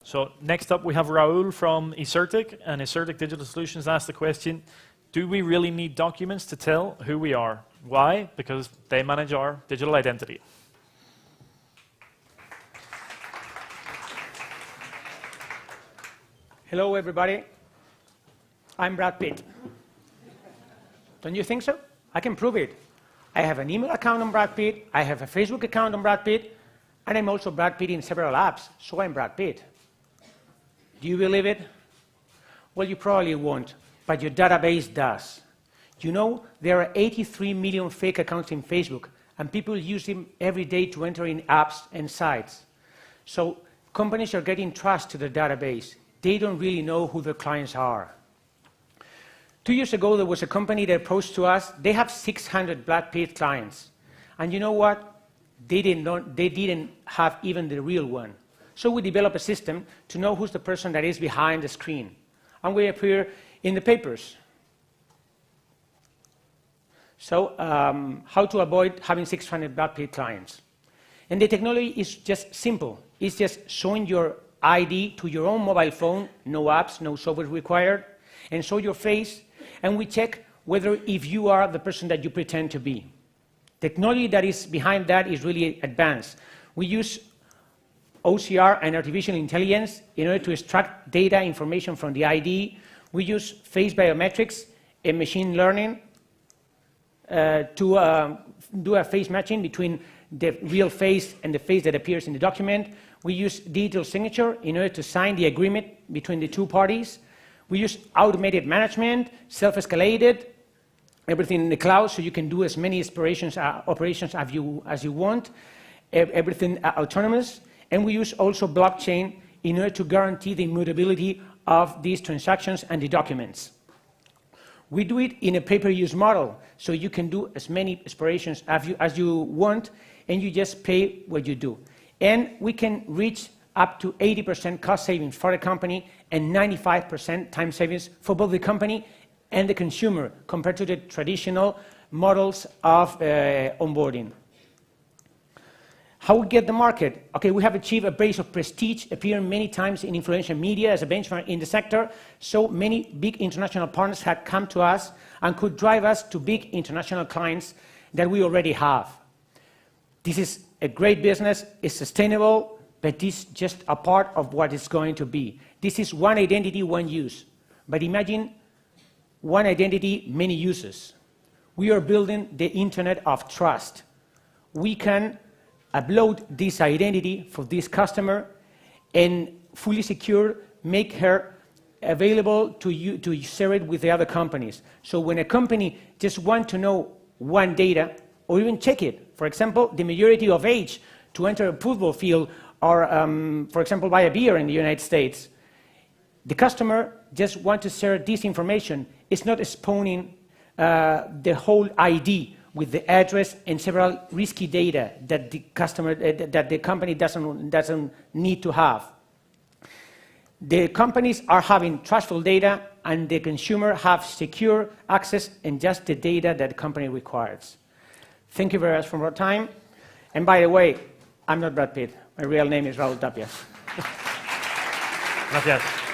So next up we have Raul from Icertic, and Icertic Digital Solutions asked the question, do we really need documents to tell who we are? Why? Because they manage our digital identity. Hello, everybody. I'm Brad Pitt. Don't you think so? I can prove it. I have an email account on Brad Pitt, I have a Facebook account on Brad Pitt, and I'm also Brad Pitt in several apps, so I'm Brad Pitt. Do you believe it? Well, you probably won't, but your database does. You know, there are 83 million fake accounts in Facebook, and people use them every day to enter in apps and sites. So companies are getting trust to the database. They don't really know who their clients are. 2 years ago, there was a company that approached to us. They have 600 Brad Pitt clients. And you know what? They didn't have even the real one. So we developed a system to know who's the person that is behind the screen. And we appear in the papers. So how to avoid having 600 Brad Pitt clients. And the technology is just simple. It's just showing your ID to your own mobile phone, no apps, no software required, and show your face, and we check whether if you are the person that you pretend to be. Technology that is behind that is really advanced. We use OCR and artificial intelligence in order to extract data information from the ID. We use face biometrics and machine learning to do a face matching between the real face and the face that appears in the document. We use digital signature in order to sign the agreement between the two parties. We use automated management, self-escalated, everything in the cloud, so you can do as many operations as you want, everything autonomous. And we use also blockchain in order to guarantee the immutability of these transactions and the documents. We do it in a pay-per-use model, so you can do as many operations as you want, and you just pay what you do. And we can reach up to 80% cost savings for the company and 95% time savings for both the company and the consumer compared to the traditional models of onboarding. How we get the market? Okay, we have achieved a base of prestige, appearing many times in influential media as a benchmark in the sector, so many big international partners had come to us and could drive us to big international clients that we already have. This is a great business, it's sustainable, but this is just a part of what it's going to be. This is one identity, one use. But imagine one identity, many uses. We are building the Internet of Trust. We can upload this identity for this customer and fully secure, make her available to you to share it with the other companies. So when a company just wants to know one data, or even check it, for example, the majority of age to enter a football field, or for example, buy a beer in the United States, the customer just wants to share this information. It's not spawning the whole ID with the address and several risky data that the customer, that the company doesn't need to have. The companies are having trustful data, and the consumer have secure access and just the data that the company requires. Thank you very much for your time. And by the way, I'm not Brad Pitt. My real name is Raul Tapia. Gracias.